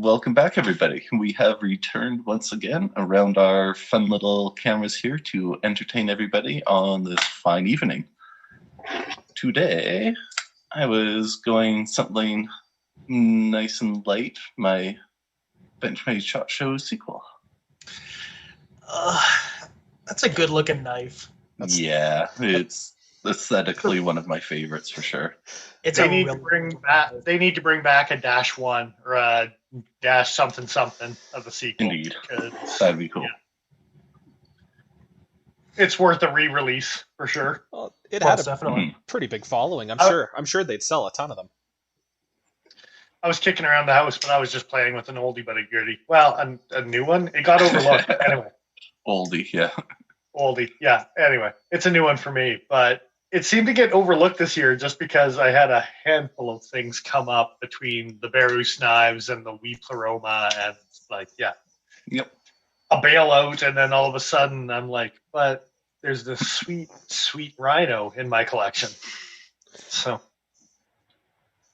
welcome back, everybody. We have returned once again around our fun little cameras here to entertain everybody on this fine evening. Today, I was going something nice and light, my Benchmade Shot Show sequel. That's a good-looking knife. Yeah, it's aesthetically one of my favorites for sure. They need to bring back a -1 or a dash something of the sequel. Indeed, that'd be cool. Yeah. It's worth a re-release for sure. Well, it had a pretty big following. I'm sure they'd sell a ton of them. I was kicking around the house, but I was just playing with an oldie but a goodie. Well, a new one. It got overlooked. Anyway. Oldie, yeah. Oldie, yeah. Anyway, it's a new one for me, but it seemed to get overlooked this year just because I had a handful of things come up between the Barus knives and the Wee Pleroma and Yep. A bailout, and then all of a sudden I'm like, but there's this sweet, sweet rhino in my collection. So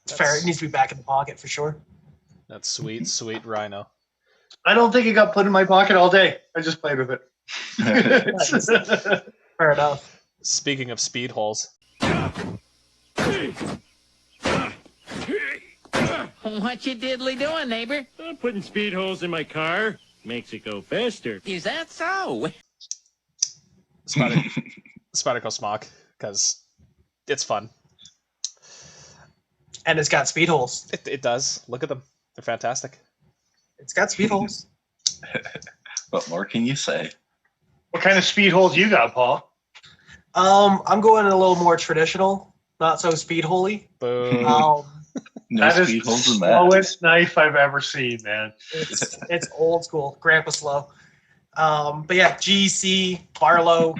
it's fair. It needs to be back in the pocket for sure. That sweet, sweet rhino. I don't think it got put in my pocket all day. I just played with it. Fair enough. Speaking of speed holes. What you diddly doing, neighbor? I'm putting speed holes in my car. Makes it go faster. Is that so? Spyderco Smock, because it's fun. And it's got speed holes. It does. Look at them. They're fantastic. It's got speed holes. What more can you say? What kind of speed holes you got, Paul? I'm going a little more traditional, not so speed holy. Boom. No that speed is holes the in that. slowest knife I've ever seen, man. It's old school, grandpa slow. But yeah, GC, Barlow,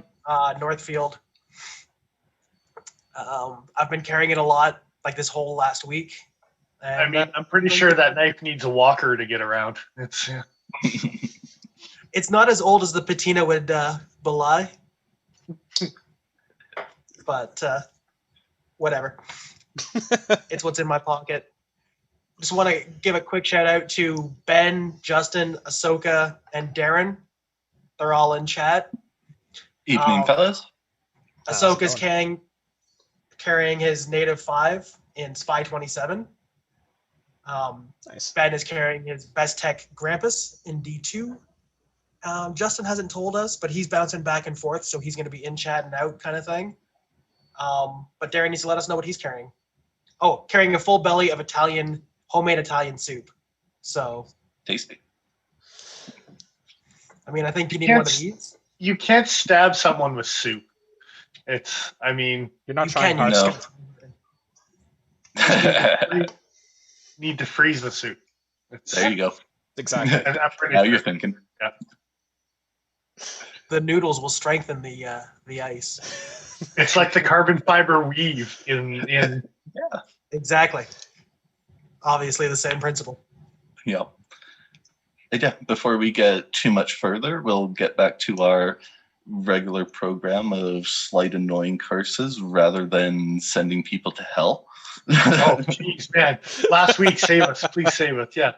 Northfield. I've been carrying it a lot, like this whole last week. And I mean, I'm pretty sure that knife needs a walker to get around. It's not as old as the patina would belie. But whatever. It's what's in my pocket. Just want to give a quick shout out to Ben, Justin, Ahsoka, and Darren. They're all in chat. Evening, fellas. Ahsoka's carrying his native 5 in Spy 27. Nice. Ben is carrying his Best Tech Grampus in D2. Justin hasn't told us, but he's bouncing back and forth, so he's going to be in chat and out kind of thing. But Darren needs to let us know what he's carrying. Oh, carrying a full belly of homemade Italian soup. So Tasty. I mean, I think you need one of these. You can't stab someone with soup. You're not trying hard. No. Need to freeze the soup. There you go. Exactly. Now you're thinking. Yeah. The noodles will strengthen the ice. It's like the carbon fiber weave in Yeah. Exactly. Obviously the same principle. Yeah. And yeah, before we get too much further, we'll get back to our regular program of slight annoying curses rather than sending people to hell. Oh, jeez, man. Last week, save us. Please save us. Yeah.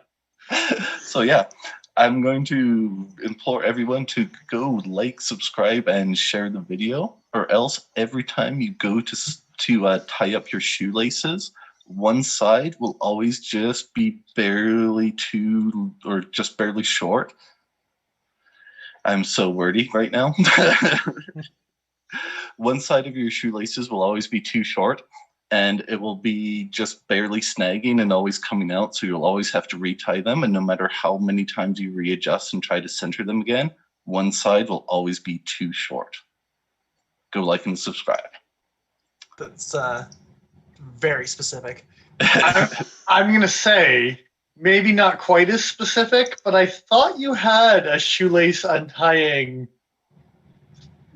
So yeah, I'm going to implore everyone to go like, subscribe, and share the video, or else every time you go to tie up your shoelaces, one side will always just be barely short. I'm so wordy right now. One side of your shoelaces will always be too short, and it will be just barely snagging and always coming out, so you'll always have to retie them, and no matter how many times you readjust and try to center them again, one side will always be too short. Go like and subscribe. That's very specific. I'm going to say, maybe not quite as specific, but I thought you had a shoelace untying.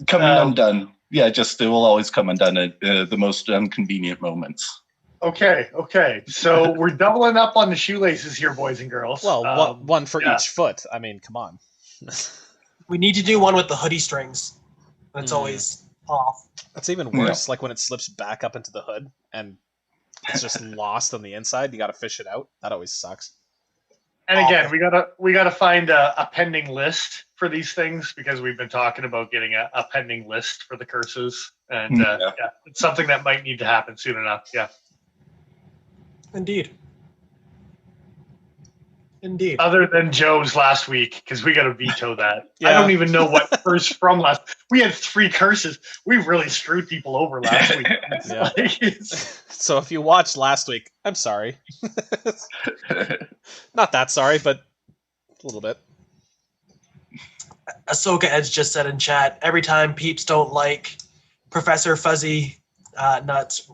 Coming undone. Yeah, it will always come undone at the most inconvenient moments. Okay. So we're doubling up on the shoelaces here, boys and girls. Well, one for each foot. I mean, come on. We need to do one with the hoodie strings. That's always off. That's even worse, like when it slips back up into the hood and it's just lost on the inside. You got to fish it out. That always sucks. And again, we gotta find a pending list for these things because we've been talking about getting a pending list for the curses, and yeah, it's something that might need to happen soon enough. Yeah, Indeed. Indeed. other than Joe's last week, because we got to veto that. Yeah. I don't even know what curse from last. We had 3 curses. We really screwed people over last week. Yeah. It's So if you watched last week, I'm sorry. Not that sorry, but a little bit. Ahsoka Edge just said in chat, every time peeps don't like Professor Fuzzy Nuts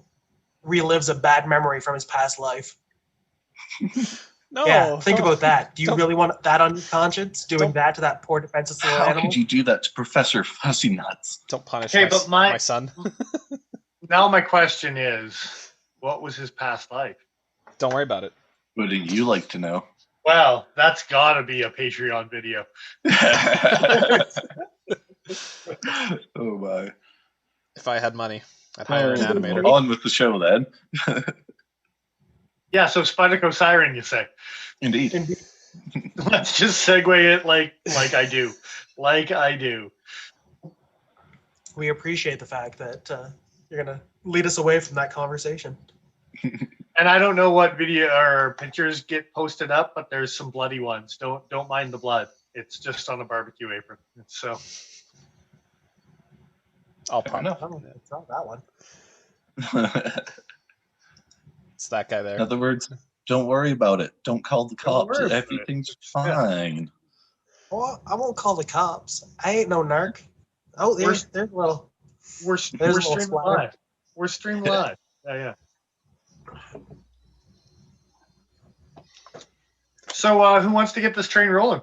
relives a bad memory from his past life. No. Yeah, think about that. Do you Don't- really want that on your conscience? Doing Don't- that to that poor defenseless little How animal? could you do that to Professor Fuzzy Nuts? Don't punish Okay, my, but my- my son. now my question is, what was his past life? Don't worry about it. Wouldn't you like to know? Well, that's got to be a Patreon video. Oh my. If I had money, I'd hire an animator. On with the show then. Yeah, so Spyderco Siren, you say? Indeed. Let's just segue it like I do. Like I do. We appreciate the fact that you're going to lead us away from that conversation. And I don't know what video or pictures get posted up, but there's some bloody ones. Don't mind the blood. It's just on a barbecue apron. So I'll I pump. know. Oh, it's not that one. It's that guy there. In other words, don't worry about it. Don't call the Don't cops. worry about it. Everything's fine. Well, I won't call the cops. I ain't no narc. Oh, there's a little. we're There's a little streaming splatter. live. We're streaming live. Yeah. So who wants to get this train rolling?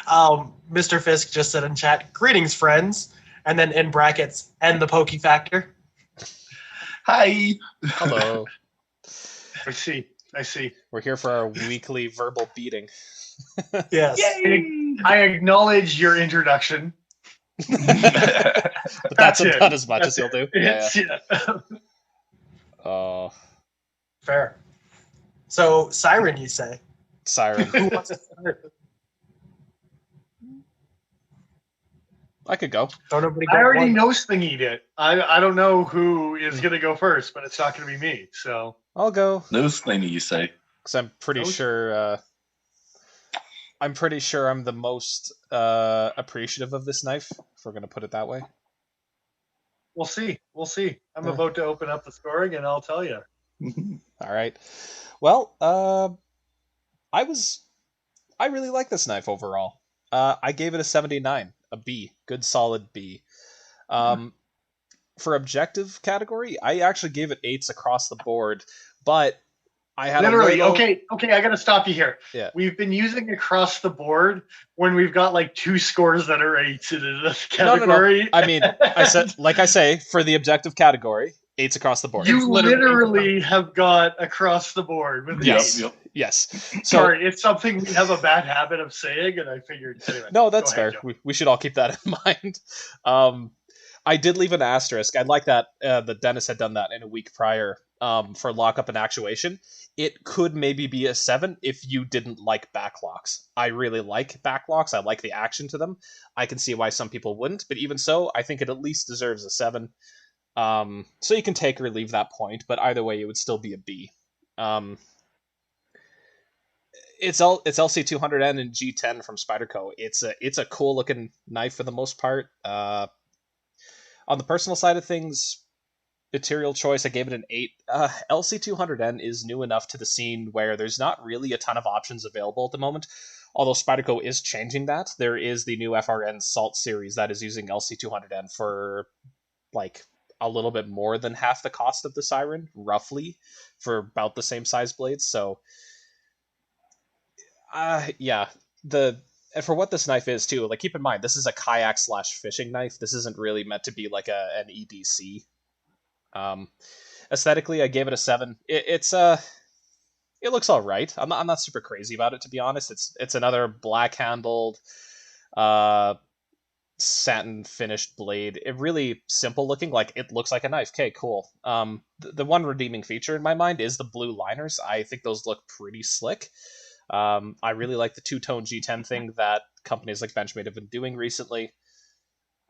Mr. Fisk just said in chat, greetings, friends. And then in brackets, and the Pokey factor. Hi. Hello. I see. We're here for our weekly verbal beating. Yes. I acknowledge your introduction. But that's That's it. about as much as he'll do. Yeah. Yeah. Oh, Fair. So, Siren, you say? Siren. Who wants to start? I could go. Don't everybody go I already one. know Stingy did. I don't know who is going to go first, but it's not going to be me. So I'll go. Those things you say. Because I'm pretty Okay. sure. I'm pretty sure I'm the most appreciative of this knife, if we're gonna put it that way. we'll see. I'm Yeah. about to open up the scoring, and I'll tell you. All right. Well, I really like this knife overall. I gave it a 79, a B, good solid B. For objective category, I actually gave it 8s across the board, but I had Literally, a little... okay. I got to stop you here. Yeah. We've been using across the board when we've got like 2 scores that are 8s in this category. I mean, I say, for the objective category, 8s across the board. You It's literally have got across the board with the Yes. 8s. Yep. Yes. So, Sorry, it's something we have a bad habit of saying, and I figured. Anyway, no, that's go ahead, fair. Joe. We should all keep that in mind. I did leave an asterisk. I like that that Dennis had done that in a week prior for lockup and actuation. It could maybe be a 7 if you didn't like backlocks. I really like backlocks. I like the action to them. I can see why some people wouldn't, but even so, I think it at least deserves a 7. So you can take or leave that point, but either way, it would still be a B. It's LC200N and G10 from Spyderco. It's a cool looking knife for the most part. On the personal side of things, material choice, I gave it an 8. LC200N is new enough to the scene where there's not really a ton of options available at the moment. Although Spyderco is changing that. There is the new FRN Salt series that is using LC200N for like a little bit more than half the cost of the Siren, roughly, for about the same size blades. So yeah, for what this knife is too, like keep in mind this is a kayak / fishing knife. This isn't really meant to be like an EDC. Aesthetically, I gave it a 7. It looks all right. I'm not super crazy about it, to be honest. It's another black handled satin finished blade. It really simple looking, like it looks like a knife. Okay, cool. The one redeeming feature in my mind is the blue liners. I think those look pretty slick. I really like the two-tone G10 thing that companies like Benchmade have been doing recently.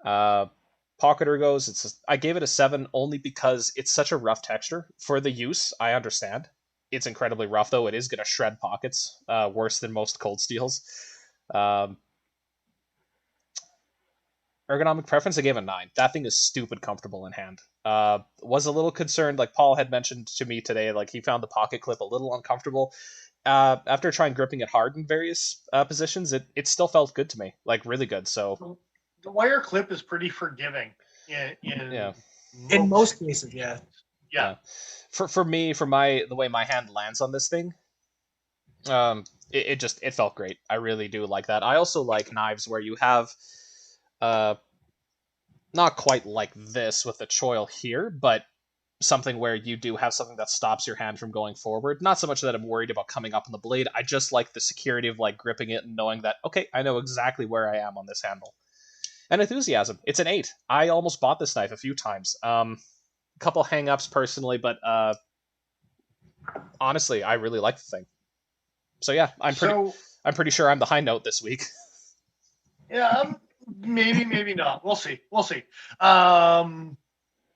Pocket ergos, I gave it a 7 only because it's such a rough texture. For the use, I understand. It's incredibly rough, though. It is going to shred pockets, worse than most cold steels. Ergonomic preference, I gave a 9. That thing is stupid comfortable in hand. Was a little concerned, like Paul had mentioned to me today, like he found the pocket clip a little uncomfortable. After trying gripping it hard in various positions, it still felt good to me, like really good. So the wire clip is pretty forgiving in most cases. Yeah. For me, the way my hand lands on this thing, it felt great. I really do like that. I also like knives where you have not quite like this with the choil here, but something where you do have something that stops your hand from going forward. Not so much that I'm worried about coming up on the blade. I just like the security of like gripping it and knowing that, okay, I know exactly where I am on this handle. And enthusiasm. It's an 8. I almost bought this knife a few times. A couple hang-ups personally, but honestly, I really like the thing. So yeah, I'm pretty sure I'm the high note this week. Yeah, maybe not. We'll see.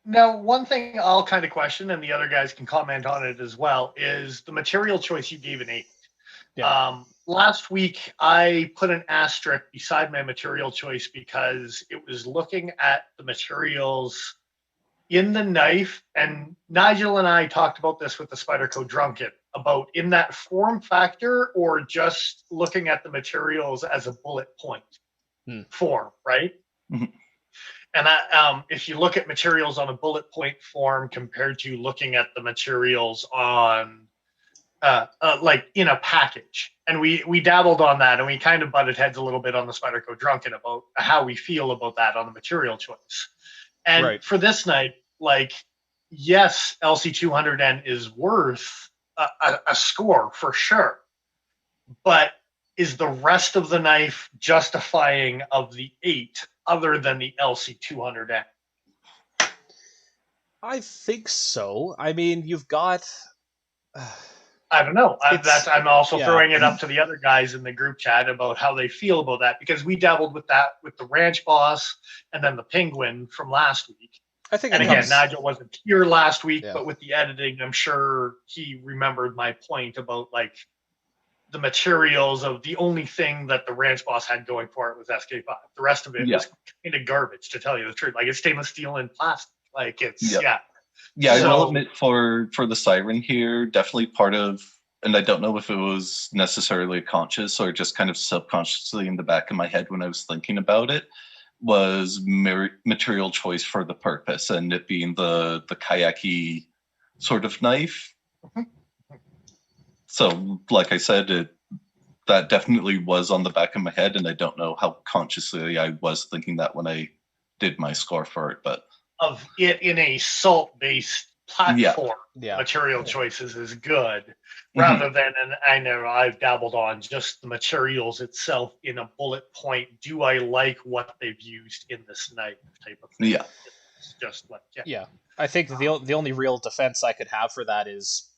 Now, one thing I'll kind of question, and the other guys can comment on it as well, is the material choice you gave an 8. Yeah. Last week, I put an asterisk beside my material choice because it was looking at the materials in the knife, and Nigel and I talked about this with the Spyderco Drunken, about in that form factor or just looking at the materials as a bullet point form, right? Mm-hmm. And if you look at materials on a bullet point form compared to looking at the materials on like in a package, and we dabbled on that, and we kind of butted heads a little bit on the Spyderco Drunken about how we feel about that on the material choice. And for this night, like, yes, LC200N is worth a score for sure, but is the rest of the knife justifying of the 8 other than the LC200N? I think so. I mean, you've got... I don't know. I'm also throwing it up to the other guys in the group chat about how they feel about that, because we dabbled with that with the Ranch Boss and then the Penguin from last week. I think, and again, Nigel wasn't here last week, but with the editing, I'm sure he remembered my point about like the materials of the only thing that the Ranch Boss had going for it was SK5. The rest of it was kind of garbage, to tell you the truth. Like, it's stainless steel and plastic. Like, it's Yeah, I will admit for the Siren here, definitely part of, and I don't know if it was necessarily conscious or just kind of subconsciously in the back of my head when I was thinking about it, was material choice for the purpose, and it being the kayaki sort of knife. So, like I said, that definitely was on the back of my head, and I don't know how consciously I was thinking that when I did my score for it, but of it in a salt-based platform, material choices is good, rather than, and I know I've dabbled on just the materials itself in a bullet point. Do I like what they've used in this knife type of thing? Yeah. It's just like, I think the only real defense I could have for that is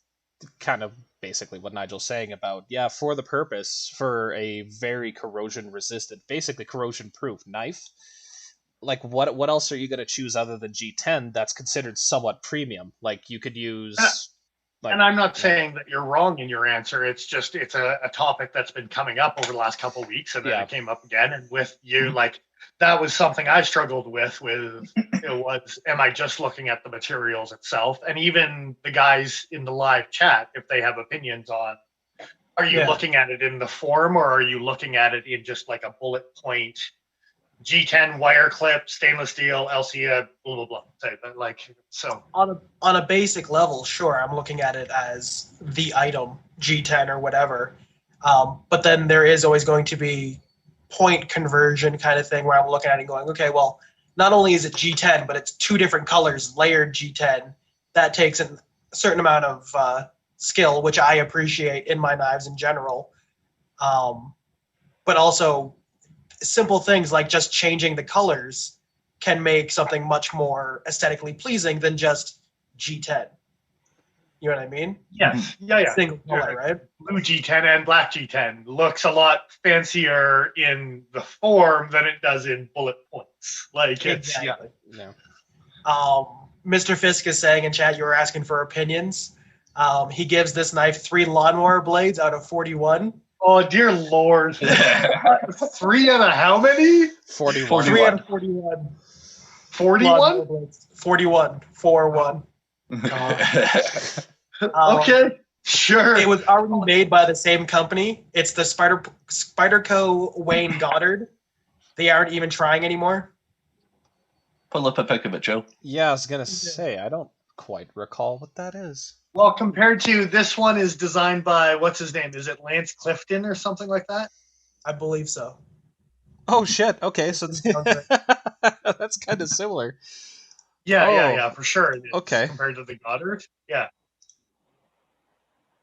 kind of basically what Nigel's saying about, for the purpose, for a very corrosion-resistant, basically corrosion-proof knife, like what else are you going to choose other than G10 that's considered somewhat premium? Like, you could use... and I'm not saying that you're wrong in your answer. It's just, it's a topic that's been coming up over the last couple of weeks, and then it came up again. And with you, like, that was something I struggled with it was, am I just looking at the materials itself? And even the guys in the live chat, if they have opinions on, are you looking at it in the form, or are you looking at it in just like a bullet point G10 wire clip, stainless steel, LC, blah blah blah type? Like, so on a basic level, sure, I'm looking at it as the item G10 or whatever, but then there is always going to be point conversion kind of thing where I'm looking at it and going, okay, well, not only is it G10, but it's 2 different colors, layered G10. That takes a certain amount of skill, which I appreciate in my knives in general, but also simple things like just changing the colors can make something much more aesthetically pleasing than just G10. You know what I mean? Yes. Yeah. Single color, right? Blue G10 and black G10 looks a lot fancier in the form than it does in bullet points. Like it's Exactly. No. Mr. Fisk is saying in chat you were asking for opinions. He gives this knife 3 lawnmower blades out of 41. Oh dear Lord! 3 out of how many? 41. 3 out of 41. 41. 41. 4-1. Okay, sure. It was already made by the same company. It's the Spyderco Wayne Goddard. They aren't even trying anymore. Pull up a pic of it, Joe. Yeah, I was gonna say I don't quite recall what that is. Well, compared to this one is designed by what's his name? Is it Lance Clifton or something like that? I believe so. Oh shit! Okay, so Sounds that's kind of similar. Yeah, for sure. It is Okay. Compared to the Goddard, yeah.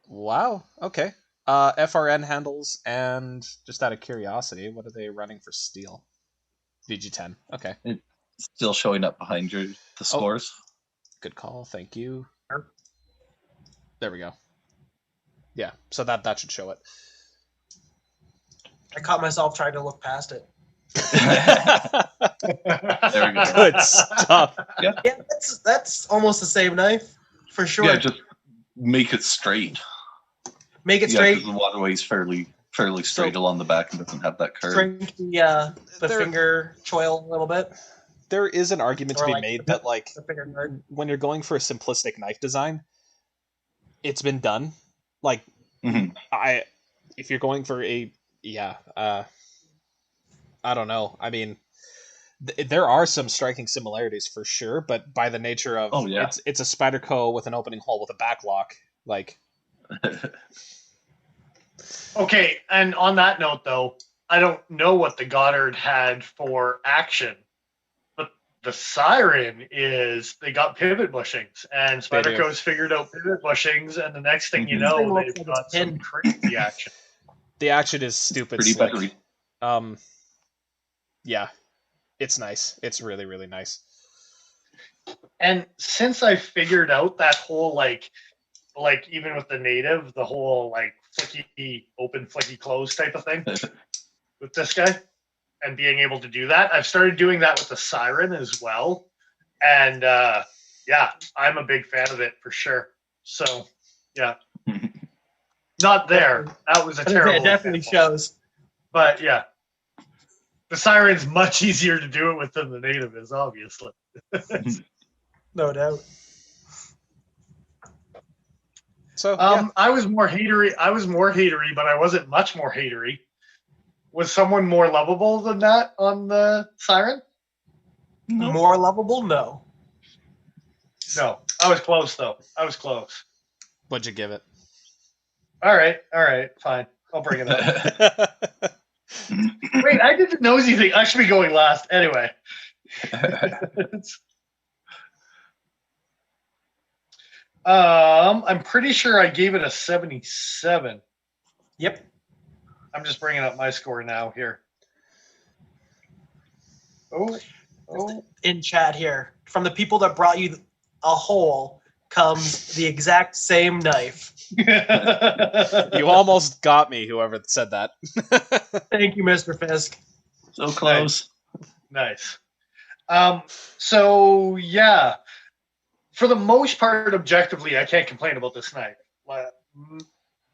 Wow. Okay. FRN handles, and just out of curiosity, what are they running for steel? VG10. Okay. Still showing up behind the scores. Good call. Thank you. There we go. Yeah. So that should show it. I caught myself trying to look past it. There we go. Good stuff. Yeah, that's almost the same knife, for sure. Yeah, just make it straight. Make it Yeah, straight. 'cause the waterway's fairly straight along the back and doesn't have that curve. Shrink the There- finger choil a little bit. There is an argument to Or be like made the- that like The finger guard. when you're going for a simplistic knife design, it's been done. Like Mhm. if you're going for a I don't know. I mean, there are some striking similarities for sure, but by the nature of it's a Spyderco with an opening hole with a back lock, like Okay, and on that note, though, I don't know what the Goddard had for action, but the Siren is they got pivot bushings, and They do. Spyderco's figured out pivot bushings, and the next thing you Mhm. know, Thing looks they've like got it's some pinned. crazy action. the action is stupid Pretty slick. buttery. Yeah, it's nice. It's really, really nice. And since I figured out that whole like even with the native, the whole like flicky open, flicky close type of thing with this guy, and being able to do that, I've started doing that with the Siren as well. And yeah, I'm a big fan of it for sure. So yeah, not there. That was a terrible. It definitely example. shows. But yeah, the Siren's much easier to do it with than the native is, obviously. No doubt. So I was more hatery, but I wasn't much more hatery. Was someone more lovable than that on the Siren? No. More lovable? No. No. I was close, though. I was close. what'd you give it? All right, fine. I'll bring it up. Wait, I did the nosy thing. I should be going last. Anyway. I'm pretty sure I gave it a 77. Yep. I'm just bringing up my score now here. Oh. In chat here, from the people that brought you a hole comes the exact same knife. You almost got me, whoever said that. Thank you, Mr. Fisk. So close. Nice. So yeah, for the most part, objectively, I can't complain about this knife.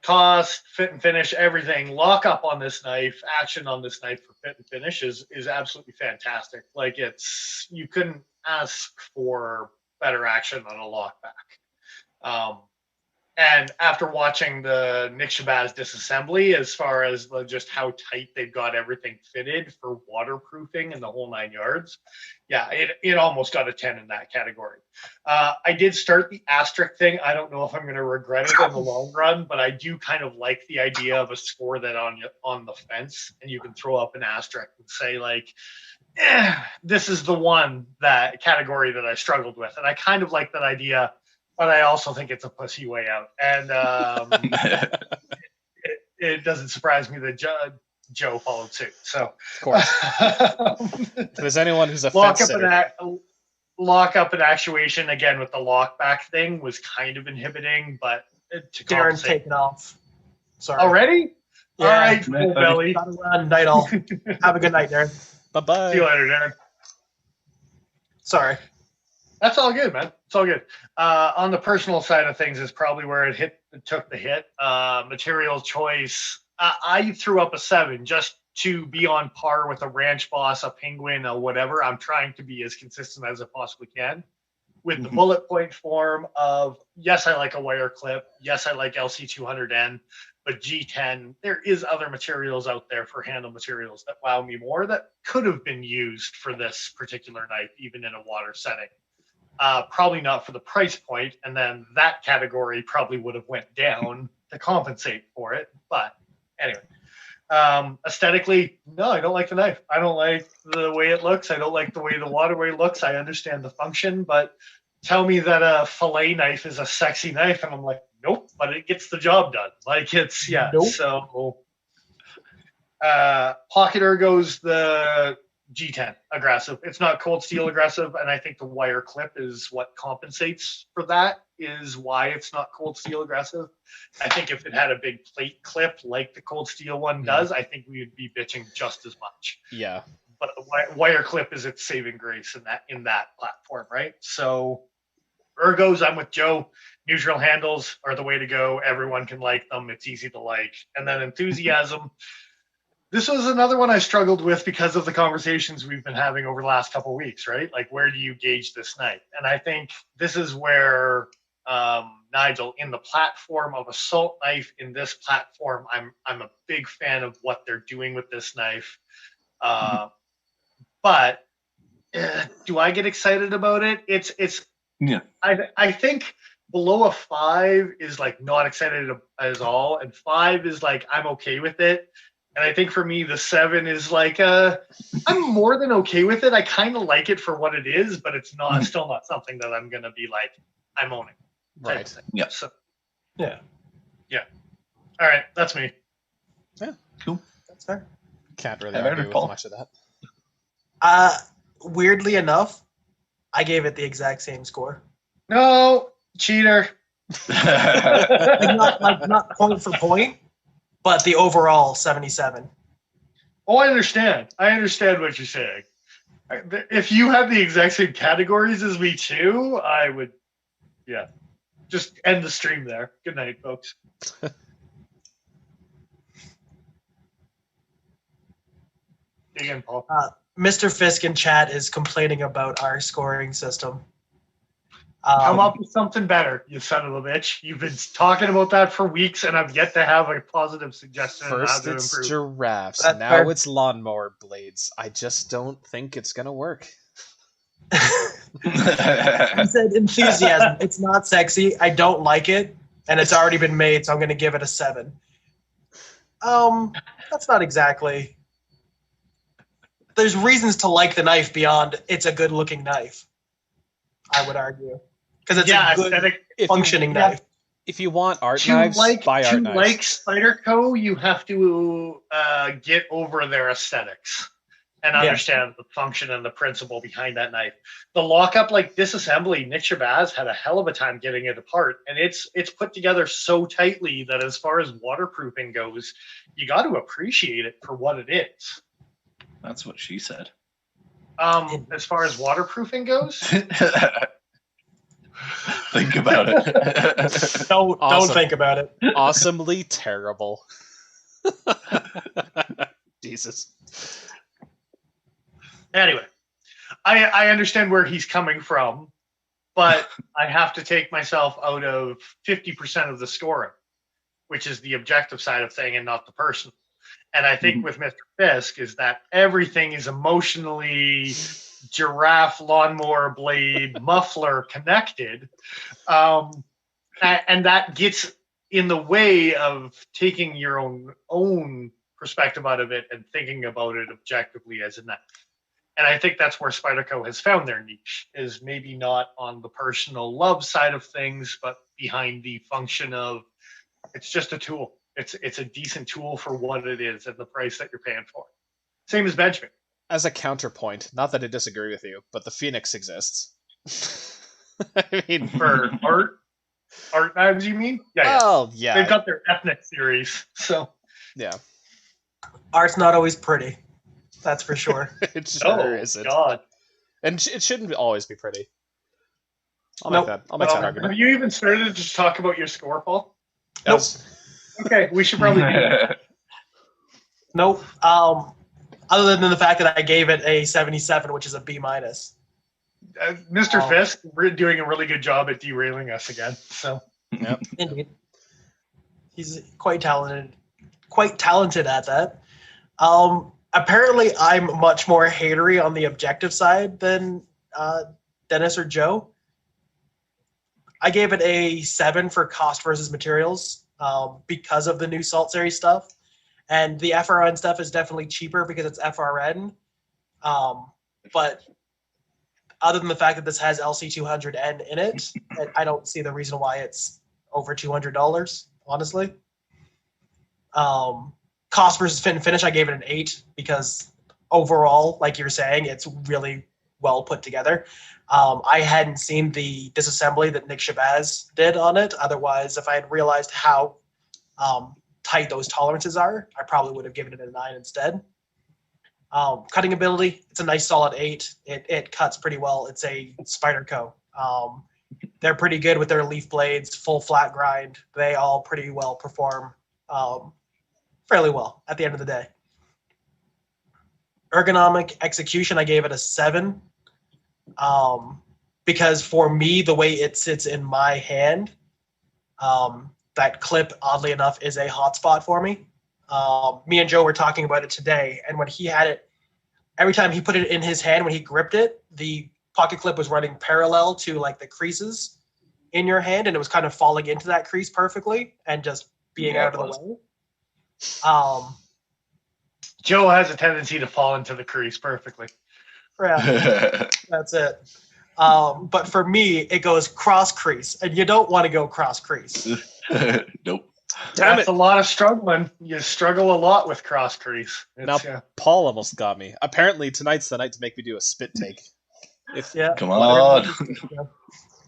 Cost, fit and finish, everything. Lock up on this knife, action on this knife for fit and finish is absolutely fantastic. Like you couldn't ask for better action on a lockback. And after watching the Nick Shabazz disassembly, as far as just how tight they've got everything fitted for waterproofing and the whole 9 yards, yeah, it almost got a 10 in that category. I did start the asterisk thing. I don't know if I'm going to regret it in the long run, but I do kind of like the idea of a score that on the fence, and you can throw up an asterisk and say like, this is the one that category that I struggled with, and I kind of like that idea. But I also think it's a pussy way out. And it doesn't surprise me that Joe followed suit. So, Of course. If there's anyone who's a lock fence up sitter, and actuation again with the lock back thing was kind of inhibiting, but to Darren's compensate. taking off. Sorry. Already? Yeah. All right, Good night, full buddy. belly. Gotta run. Night all. Have a good night, Darren. bye-bye. See you later, Darren. Sorry. That's all good, man. It's all good. On the personal side of things is probably where it took the hit. Material choice. I threw up a 7 just to be on par with a ranch boss, a penguin, or whatever. I'm trying to be as consistent as I possibly can. With the bullet point form of, yes, I like a wire clip. Yes, I like LC200N. But G10, there is other materials out there for handle materials that wow me more that could have been used for this particular knife, even in a water setting. Probably not for the price point, and then that category probably would have went down to compensate for it. But anyway, aesthetically, no, I don't like the knife. I don't like the way it looks. I don't like the way the waterway looks. I understand the function, but tell me that a fillet knife is a sexy knife, and I'm like, nope, but it gets the job done. Like it's, yeah. Nope. So pocket ergo's the G10 aggressive. It's not cold steel aggressive, and I think the wire clip is what compensates for that, is why it's not cold steel aggressive. I think if it had a big plate clip like the cold steel one does, I think we would be bitching just as much. Yeah. But the wire clip is its saving grace in that platform, right? So ergos, I'm with Joe. Neutral handles are the way to go. Everyone can like them. It's easy to like. And then enthusiasm. This was another one I struggled with because of the conversations we've been having over the last couple of weeks, right? Like, where do you gauge this knife? And I think this is where Nigel, in the platform of assault knife, in this platform, I'm a big fan of what they're doing with this knife. But do I get excited about it? It's Yeah. I think below a 5 is like not excited as all, and 5 is like I'm okay with it. And I think for me, the 7 is like I'm more than okay with it. I kind of like it for what it is, but it's not still not something that I'm gonna be like I'm owning. Right. Yeah. So, Yeah. all right, that's me. That's fair. Can't really Have I argue heard with Paul? much of that. Weirdly enough, I gave it the exact same score. No, cheater. Not point for point, but the overall 77. Oh, I understand. I understand what you're saying. If you had the exact same categories as me too, I would, yeah. Just end the stream there. Good night, folks. Dig in, Paul. Mr. Fisk in chat is complaining about our scoring system. Come up with something better, you son of a bitch. You've been talking about that for weeks, and I've yet to have a positive suggestion on how First to it's improve. giraffes, That's now fair. it's lawnmower blades. I just don't think it's gonna work. I said enthusiasm. It's not sexy. I don't like it, and it's already been made, so I'm going to give it a 7. That's not exactly. There's reasons to like the knife beyond it's a good-looking knife. I would argue, because it's a good aesthetic. functioning knife. If you want art To knives, like buy art knives. Spyderco, you have to get over their aesthetics and understand the function and the principle behind that knife. The lockup, like disassembly, Nick Shabazz had a hell of a time getting it apart, and it's put together so tightly that as far as waterproofing goes, you got to appreciate it for what it is. That's what she said. As far as waterproofing goes, Think about it. Don't Awesome. think about it. Awesomely terrible. Jesus. anyway, I understand where he's coming from, but I have to take myself out of 50% of the scoring, which is the objective side of thing and not the personal. And I think with Mr. Fisk is that everything is emotionally giraffe, lawnmower blade, muffler connected. And that gets in the way of taking your own perspective out of it and thinking about it objectively as a knife. And I think that's where Spyderco has found their niche, is maybe not on the personal love side of things, but behind the function of it's just a tool. It's a decent tool for what it is and the price that you're paying for. Same as Benjamin. As a counterpoint, not that I disagree with you, but the Phoenix exists. I mean, For art knives, you mean? Yeah, well, yeah, They've got their ethnic series, so. yeah. Art's not always pretty. That's for sure. It sure Oh, isn't. God. And it shouldn't always be pretty. I'll Nope. make that. I'll make that Have argument. you even started to talk about your score, Paul? Nope. Okay, we should probably do that. Nope. Other than the fact that I gave it a 77, which is a B minus. Mr. Oh. Fisk, we're doing a really good job at derailing us again. So Yep. Indeed. He's quite talented at that. Apparently I'm much more hatery on the objective side than Dennis or Joe. I gave it a 7 for cost versus materials because of the new Salt Series stuff. And the FRN stuff is definitely cheaper because it's FRN. But other than the fact that this has LC200N in it, I don't see the reason why it's over $200, honestly. Cost versus fit and finish, I gave it an 8 because overall, like you're saying, it's really well put together. I hadn't seen the disassembly that Nick Shabazz did on it. Otherwise, if I had realized how tight those tolerances are, I probably would have given it a 9 instead. Cutting ability, it's a nice solid 8. It cuts pretty well. It's a Spyderco. They're pretty good with their leaf blades, full flat grind. They all pretty well perform fairly well at the end of the day. Ergonomic execution, I gave it a 7. Because for me, the way it sits in my hand, that clip, oddly enough, is a hotspot for me. Me and Joe were talking about it today, and when he had it, every time he put it in his hand, when he gripped it, the pocket clip was running parallel to like the creases in your hand, and it was kind of falling into that crease perfectly and just being out of the way. Joe has a tendency to fall into the crease perfectly. Yeah, that's it. But for me, it goes cross crease, and you don't want to go cross crease. Nope. Damn That's it. a lot of struggling. You struggle a lot with cross crease. Now, Paul almost got me. Apparently, tonight's the night to make me do a spit take. Yeah. Come on.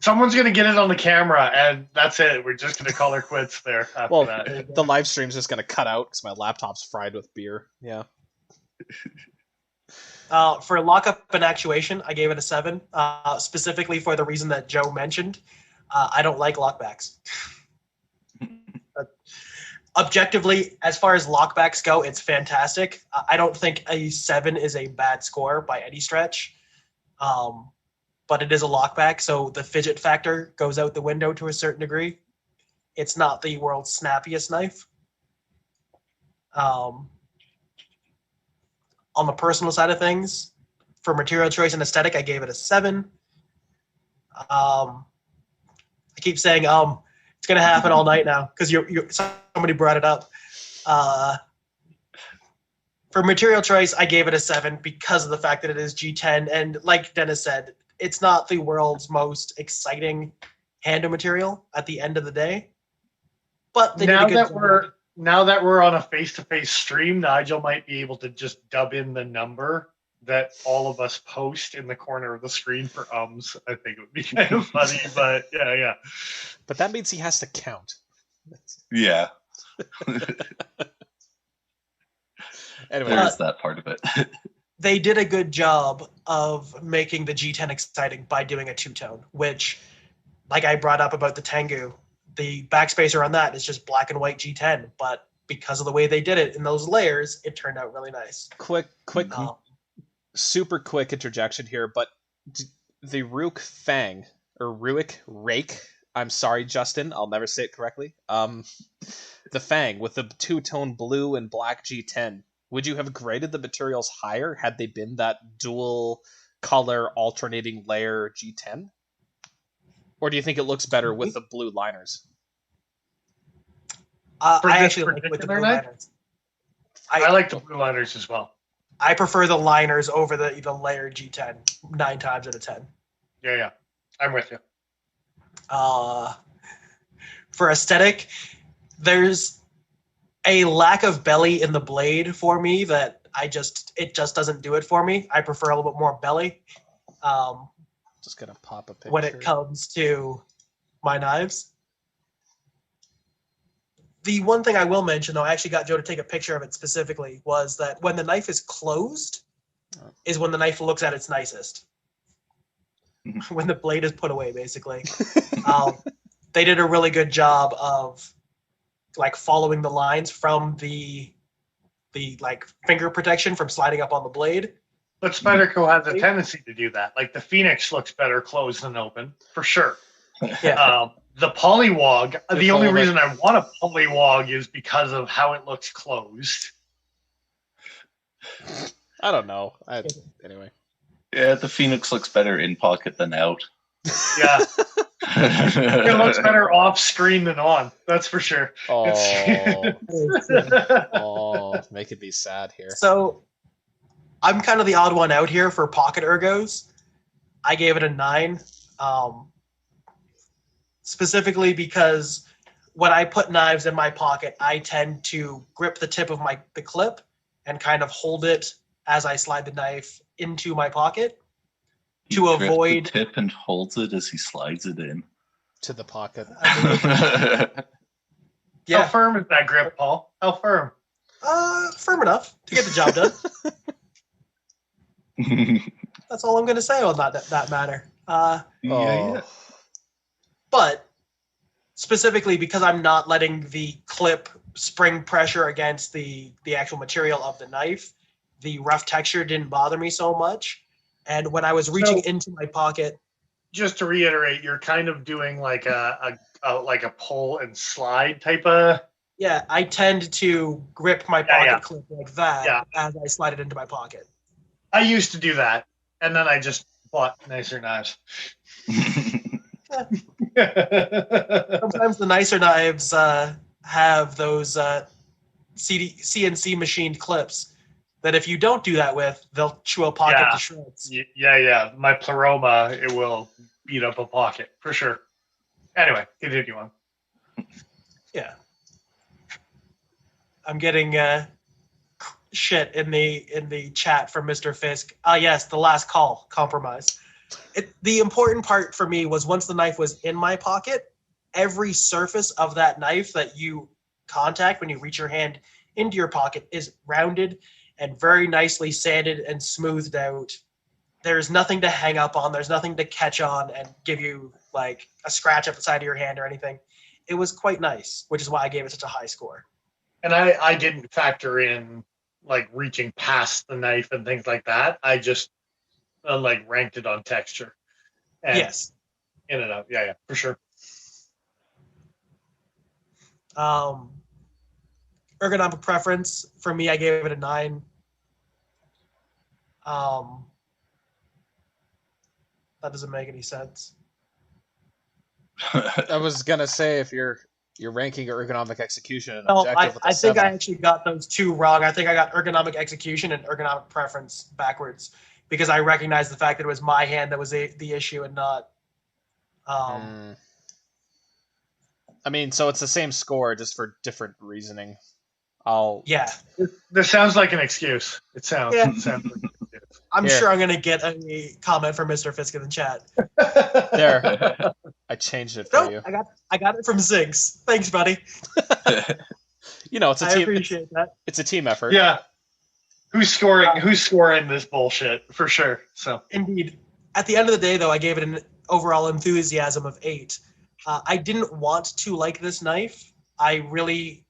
Someone's going to get it on the camera, and that's it. We're just going to call her quits there after Well, that. the live stream's just going to cut out because my laptop's fried with beer. Yeah. For lockup and actuation, I gave it a 7, specifically for the reason that Joe mentioned. I don't like lockbacks. Objectively, as far as lockbacks go, it's fantastic. I don't think a 7 is a bad score by any stretch, but it is a lockback, so the fidget factor goes out the window to a certain degree. It's not the world's snappiest knife. On the personal side of things, for material choice and aesthetic, I gave it a 7. I keep saying it's gonna happen all night now because somebody brought it up. For material choice, I gave it a 7 because of the fact that it is G10, and like Dennis said, it's not the world's most exciting handle material at the end of the day. But now that we're on a face-to-face stream, Nigel might be able to just dub in the number that all of us post in the corner of the screen for ums. I think it would be kind of funny, but yeah. But that means he has to count. Yeah. Anyway, There is that part of it. they did a good job of making the G10 exciting by doing a two-tone, which, like I brought up about the Tengu, the backspacer on that is just black and white G10, but because of the way they did it in those layers, it turned out really nice. quick, super quick interjection here, but the Rook Fang, or Ruik Rake, I'm sorry, Justin, I'll never say it correctly. The Fang with the two-tone blue and black G10, would you have graded the materials higher had they been that dual color alternating layer G10? Or do you think it looks better with the blue liners? I actually like with the blue liners. I like the blue liners as well. I prefer the liners over the layer G10 9 times out of 10. Yeah. I'm with you. For aesthetic, there's a lack of belly in the blade for me that it just doesn't do it for me. I prefer a little bit more belly Just gonna pop a picture. when it comes to my knives. The one thing I will mention, though, I actually got Joe to take a picture of it specifically, was that when the knife is closed is when the knife looks at its nicest. When the blade is put away, basically. They did a really good job of like following the lines from the like finger protection from sliding up on the blade. But Spyderco has a tendency to do that. Like the Phoenix looks better closed than open, for sure. Yeah. The Polywog, the only follow reason I want a Polywog is because of how it looks closed. I don't know. Anyway. Yeah, the Phoenix looks better in pocket than out. Yeah. It looks better off screen than on. That's for sure. Oh, oh, making me sad here. So I'm kind of the odd one out here for pocket ergos. I gave it a 9. Specifically because when I put knives in my pocket, I tend to grip the tip of the clip and kind of hold it as I slide the knife into my pocket He to grips the avoid. tip and holds it as he slides it in. To the pocket. How Yeah, firm is that grip, Paul? How firm? firm enough to get the job done. That's all I'm going to say on that matter. Yeah. But specifically because I'm not letting the clip spring pressure against the actual material of the knife, the rough texture didn't bother me so much. And when I was reaching into my pocket, Just to reiterate, you're kind of doing like a pull and slide type of. yeah, I tend to grip my pocket clip like that as I slide it into my pocket. I used to do that, and then I just bought nicer knives. Sometimes the nicer knives have those CNC machined clips that if you don't do that with, they'll chew a pocket to shreds. Yeah. My Pleroma, it will beat up a pocket for sure. Anyway, continue on. Yeah. I'm getting shit in the chat from Mr. Fisk. Yes, the last call compromise. The important part for me was once the knife was in my pocket, every surface of that knife that you contact when you reach your hand into your pocket is rounded and very nicely sanded and smoothed out. There's nothing to hang up on. There's nothing to catch on and give you like a scratch up the side of your hand or anything. It was quite nice, which is why I gave it such a high score. And I didn't factor in like reaching past the knife and things like that. I just like ranked it on texture. And Yes. In and out. Yeah, for sure. Ergonomic preference for me, I gave it a 9. That doesn't make any sense. I was gonna say if you're ranking ergonomic execution and No, objective with a I think 7. I actually got those two wrong. I think I got ergonomic execution and ergonomic preference backwards because I recognized the fact that it was my hand that was the issue and not. I mean, so it's the same score, just for different reasoning. Yeah. This sounds like an excuse. It sounds. Yeah. It sounds like an excuse. I'm Here. sure I'm going to get a comment from Mr. Fisk in the chat. There. I changed it for No, you. I got it from Zinks. Thanks, buddy. You know, it's a I team. appreciate that. It's a team effort. Yeah. Who's scoring this bullshit for sure? So Indeed. At the end of the day, though, I gave it an overall enthusiasm of 8. I didn't want to like this knife. I really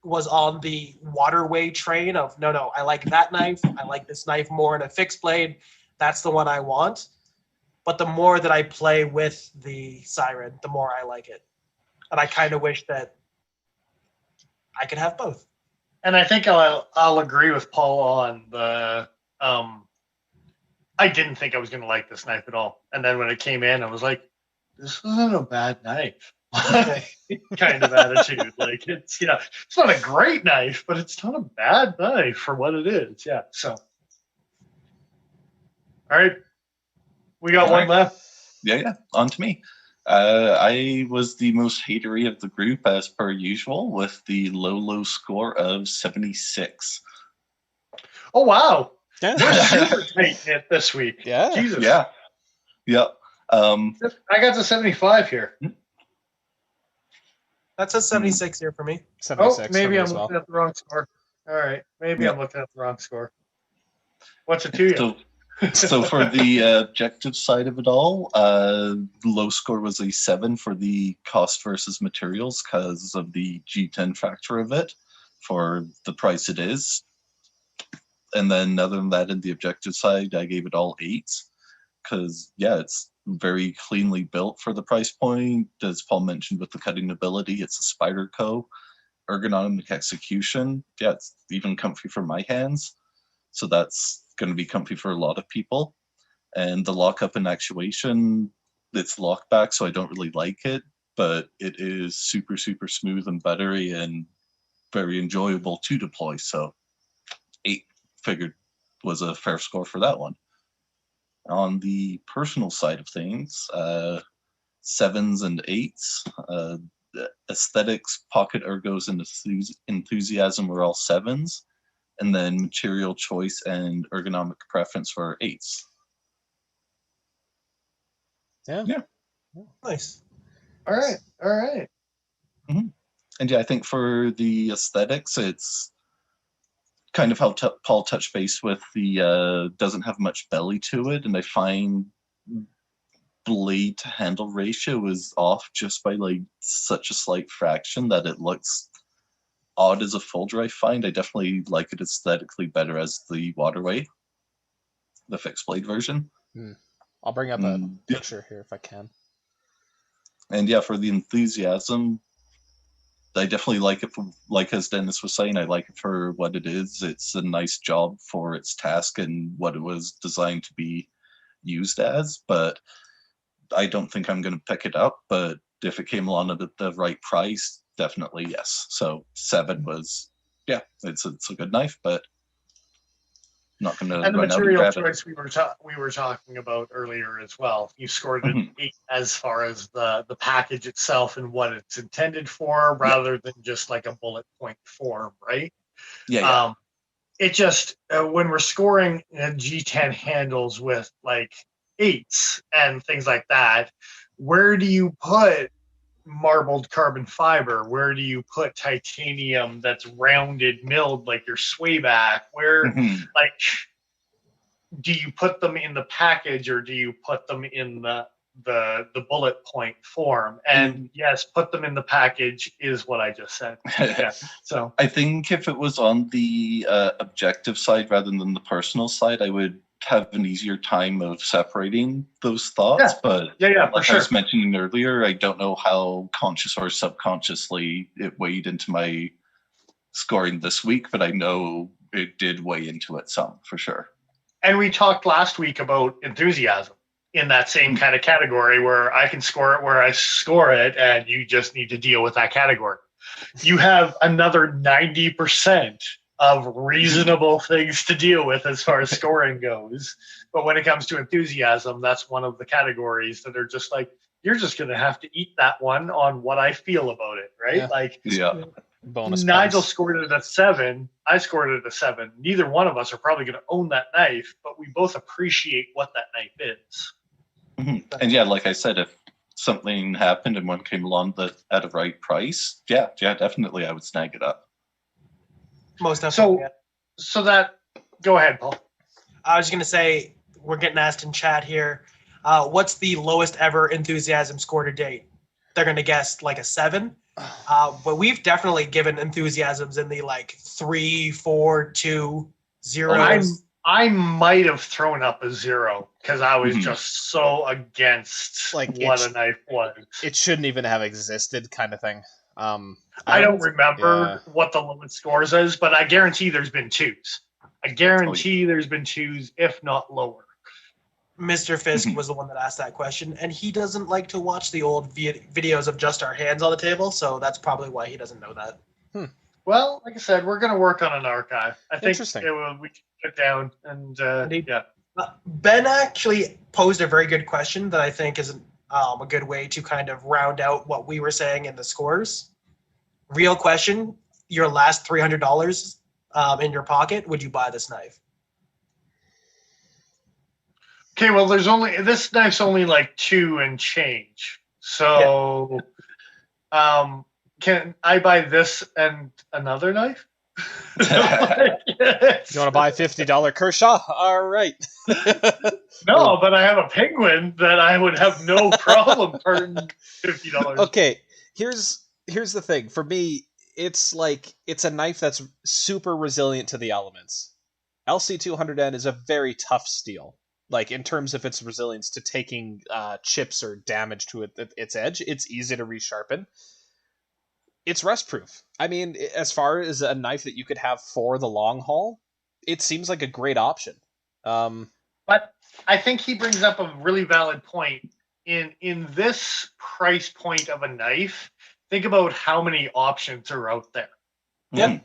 was on the waterway train of, no, I like that knife. I like this knife more in a fixed blade. That's the one I want. But the more that I play with the Siren, the more I like it. And I kind of wish that I could have both. And I think I'll agree with Paul on the. I didn't think I was going to like this knife at all, and then when it came in, I was like, "This isn't a bad knife." Kind of attitude, like it's it's not a great knife, but it's not a bad knife for what it is. Yeah. So, all right, we got one left. Yeah, on to me. I was the most hatery of the group, as per usual, with the low score of 76. Oh wow, Yeah. we're super tight knit this week. Yeah. Jesus. Yeah. Yep. I got to 75 here. That says 76 here for me. 76 Oh, maybe for me I'm as well. looking at the wrong score. All right, maybe Yeah. I'm looking at the wrong score. What's it to you? So for the objective side of it all, low score was a 7 for the cost versus materials because of the G10 factor of it for the price it is. And then other than that, in the objective side, I gave it all 8s because, yeah, it's very cleanly built for the price point. As Paul mentioned with the cutting ability, it's a Spyderco. Ergonomic execution, yeah, it's even comfy for my hands. So that's going to be comfy for a lot of people. And the lockup and actuation, it's lockback, so I don't really like it, but it is super, super smooth and buttery and very enjoyable to deploy. So 8 figured was a fair score for that one. On the personal side of things, 7s and 8s. Aesthetics, pocket ergos, and enthusiasm were all 7s. And then material choice and ergonomic preference for 8s. Yeah. Nice. All right, all right. And yeah, I think for the aesthetics, it's kind of how Paul touched base with the doesn't have much belly to it, and I find blade to handle ratio is off just by like such a slight fraction that it looks odd as a folder. I find I definitely like it aesthetically better as the Waterway, the fixed blade version. I'll bring up a Yeah. picture here if I can. And yeah, for the enthusiasm, I definitely like it for, like as Dennis was saying, I like it for what it is. It's a nice job for its task and what it was designed to be used as, but I don't think I'm going to pick it up. But if it came along at the right price, definitely yes. So 7 was, yeah, it's a good knife, but not going to And the run out and material grab it. choice we were talking about earlier as well. You scored an 8 as far as the package itself and what it's intended for, rather than just like a bullet point form, right? Yeah. It just when we're scoring G10 handles with like 8s and things like that, where do you put marbled carbon fiber? Where do you put titanium that's rounded, milled like your swayback? Where like do you put them in the package or do you put them in the bullet point form? And yes, put them in the package is what I just said. Yeah. So I think if it was on the objective side rather than the personal side, I would have an easier time of separating those thoughts. Yeah. But yeah, for like sure. I was mentioning earlier, I don't know how conscious or subconsciously it weighed into my scoring this week, but I know it did weigh into it some for sure. And we talked last week about enthusiasm in that same kind of category where I can score it where I score it, and you just need to deal with that category. You have another 90% of reasonable things to deal with as far as scoring goes. But when it comes to enthusiasm, that's one of the categories that are just like, you're just going to have to eat that one on what I feel about it, right? Yeah. Like, Bonus Nigel points. scored it at a 7. I scored it at a 7. Neither one of us are probably going to own that knife, but we both appreciate what that knife is. And yeah, like I said, if something happened and one came along that at a right price, yeah, definitely I would snag it up. Most definitely. So that, go ahead, Paul. I was going to say, we're getting asked in chat here, what's the lowest ever enthusiasm score to date? They're going to guess like a 7. But we've definitely given enthusiasms in the like 3, 4, 2, 0. I might have thrown up a 0 because I was just so against Like, what a knife was. It shouldn't even have existed, kind of thing. I don't remember what the lowest scores is, but I guarantee there's been 2s. I guarantee there's been 2s, if not lower. Mr. Fisk was the one that asked that question, and he doesn't like to watch the old videos of just our hands on the table, so that's probably why he doesn't know that. Well, like I said, we're going to work on an archive. I think Interesting. we can put it down, and yeah. Ben actually posed a very good question that I think is a good way to kind of round out what we were saying in the scores. Real question, your last $300 in your pocket, would you buy this knife? Okay, well, this knife's only like 2 and change. So, can I buy this and another knife? You want to buy $50 Kershaw? All right. No, but I have a penguin that I would have no problem paying $50. Okay, here's the thing. For me, it's a knife that's super resilient to the elements. LC200N is a very tough steel. Like, in terms of its resilience to taking chips or damage to its edge, it's easy to resharpen. It's rust proof. I mean, as far as a knife that you could have for the long haul, it seems like a great option. But I think he brings up a really valid point. In this price point of a knife, think about how many options are out there. Yeah.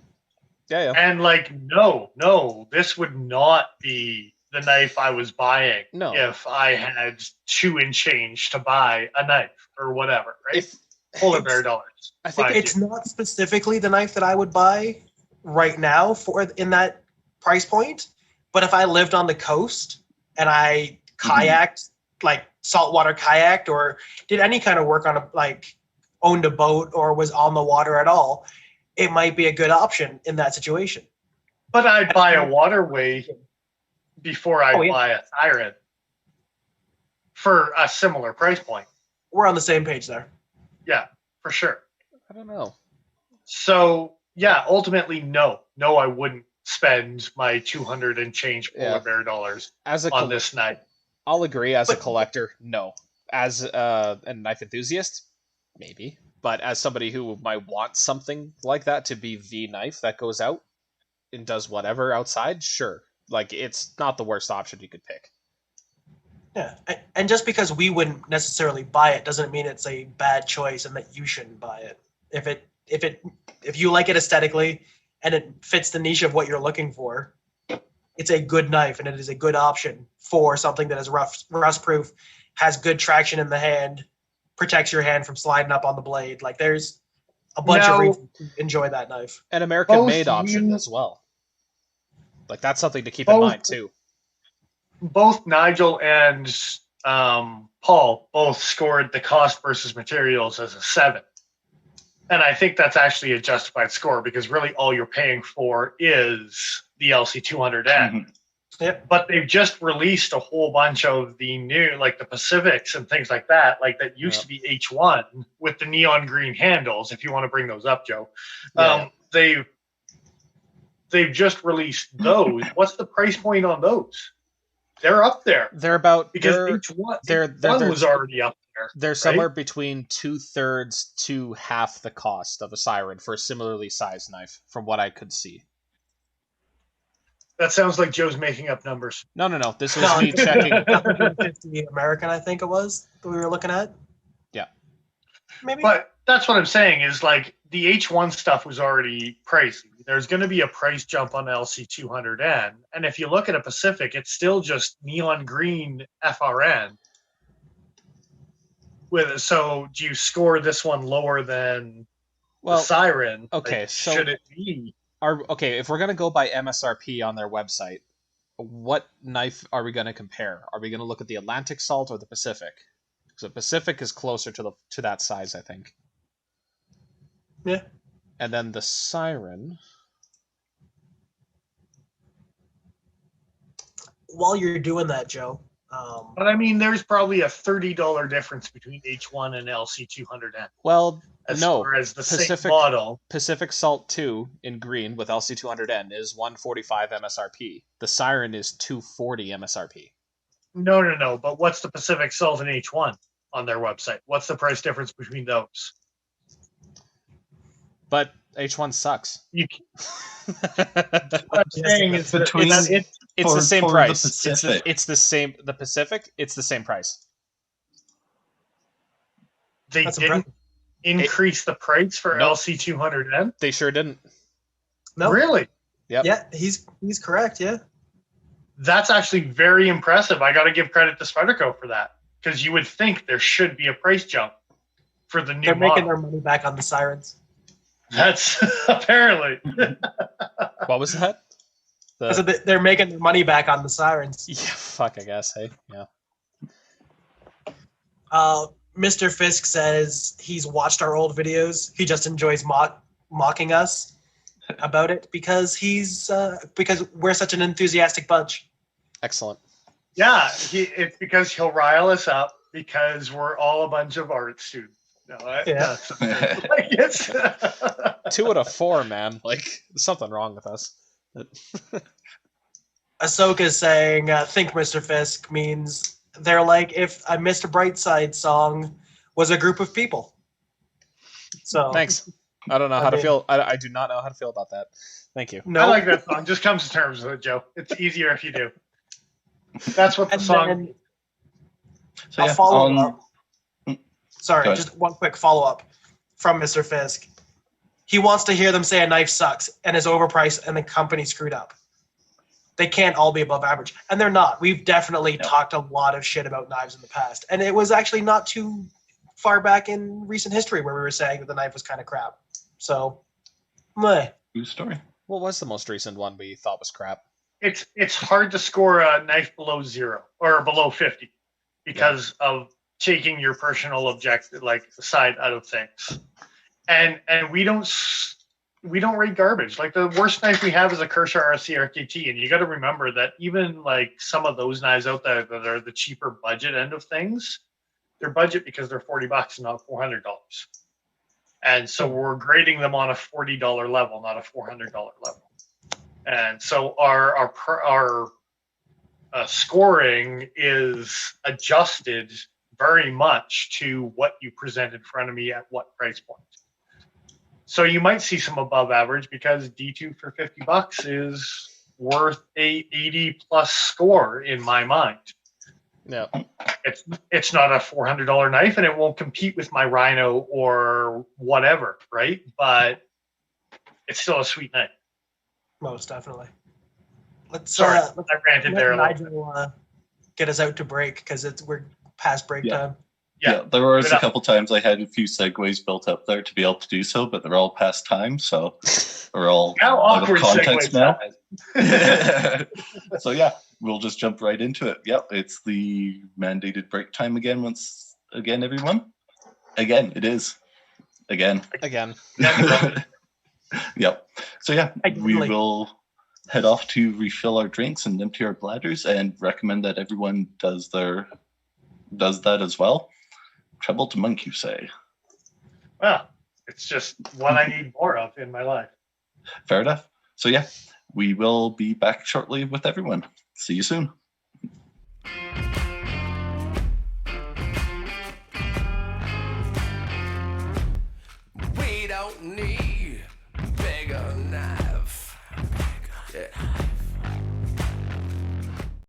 Yeah. And like, no, this would not be the knife I was buying if I had 2 and change to buy a knife or whatever, right? Polar bear dollars. I think it's not specifically the knife that I would buy right now in that price point. But if I lived on the coast and I kayaked, like saltwater kayaked, or did any kind of work on owned a boat or was on the water at all, it might be a good option in that situation. But I'd buy a waterway before I buy a siren for a similar price point. We're on the same page there. Yeah, for sure. I don't know. So, yeah, ultimately, no, I wouldn't spend my 200 and change polar bear dollars on this knife. I'll agree. As a collector, no. As a knife enthusiast, maybe. But as somebody who might want something like that to be the knife that goes out and does whatever outside, sure. Like, it's not the worst option you could pick. Yeah, and just because we wouldn't necessarily buy it doesn't mean it's a bad choice and that you shouldn't buy it. If you like it aesthetically and it fits the niche of what you're looking for, it's a good knife and it is a good option for something that is rust proof, has good traction in the hand, protects your hand from sliding up on the blade. Like, there's a bunch of reasons to enjoy that knife. An American-made option as well. Like, that's something to keep in mind too. Both Nigel and Paul both scored the cost versus materials as a 7. And I think that's actually a justified score because really all you're paying for is the LC200N. Mm-hmm. Yep. But they've just released a whole bunch of the new, like the Pacifics and things like that, like that used to be H1 with the neon green handles, if you want to bring those up, Joe. They've just released those. What's the price point on those? They're up there. They're about because H1 was already up there. They're somewhere between 2/3 to half the cost of a siren for a similarly sized knife, from what I could see. That sounds like Joe's making up numbers. No. This was me checking. 150 American, I think it was, that we were looking at. Yeah. Maybe. But that's what I'm saying is, like, the H1 stuff was already pricey. There's going to be a price jump on LC200N. And if you look at a Pacific, it's still just neon green FRN. So do you score this one lower than the Siren? Okay, like, so should it be? If we're going to go by MSRP on their website, what knife are we going to compare? Are we going to look at the Atlantic Salt or the Pacific? Because the Pacific is closer to that size, I think. Yeah. And then the Siren. While you're doing that, Joe. But I mean, there's probably a $30 difference between H1 and LC200N. Well, as no. far as the same model. Pacific Salt 2 in green with LC200N is $145 MSRP. The Siren is $240 MSRP. No. But what's the Pacific Salt and H1 on their website? What's the price difference between those? But H1 sucks. What I'm saying is it's the same price. It's the same. The Pacific, it's the same price. They didn't increase the price for LC200N? They sure didn't. No. Really? Yep. Yeah, he's correct, yeah. That's actually very impressive. I got to give credit to Spyderco for that. because you would think there should be a price jump for the new They're making model. their money back on the sirens. That's apparently. What was that? I said that they're making their money back on the sirens. Yeah, fuck, I guess. Hey, yeah. Mr. Fisk says he's watched our old videos. He just enjoys mocking us about it because because we're such an enthusiastic bunch. Excellent. Yeah, it's because he'll rile us up because we're all a bunch of art students. No, Yeah. like it's 2 out of 4, man. Like, there's something wrong with us. Ahsoka's saying, think Mr. Fisk means they're like if a Mr. Brightside song was a group of people. So Thanks. I don't know how to feel. I do not know how to feel about that. Thank you. No, I like that song. Just comes to terms with it, Joe. It's easier if you do. That's what the and song. then So, yeah, a follow on- up. Sorry, Go ahead. just one quick follow up from Mr. Fisk. He wants to hear them say a knife sucks and is overpriced and the company screwed up. They can't all be above average, and they're not. We've definitely talked a lot of shit about knives in the past, and it was actually not too far back in recent history where we were saying that the knife was kind of crap. So, meh. True story. What was the most recent one we thought was crap? It's hard to score a knife below 0 or below 50 because of taking your personal objective side out of things, and we don't rate garbage. Like the worst knife we have is a Kershaw RC RKT, and you got to remember that even like some of those knives out there that are the cheaper budget end of things, they're budget because they're $40 and not $400. And so we're grading them on a $40 level, not a $400 level. And so our scoring is adjusted very much to what you present in front of me at what price point. So you might see some above average because D2 for $50 is worth a 80 plus score in my mind. No. It's not a $400 knife and it won't compete with my Rhino or whatever, right? But it's still a sweet knife. Most definitely. Let's Sorry, I ranted there a let little bit. Nigel get us out to break because we're past break time. Yeah, there was Give it a up. couple times I had a few segues built up there to be able to do so, but they're all past time, so we're all How out of awkward context segues now. So yeah, we'll just jump right into it. Yep, it's the mandated break time again. Once again, everyone. Again, it is. Again. Again. Yep. So yeah, we Ideally. will head off to refill our drinks and empty our bladders, and recommend that everyone does that as well. Treble to monk, you say? Well, it's just what I need more of in my life. Fair enough. So yeah, we will be back shortly with everyone. See you soon. We don't need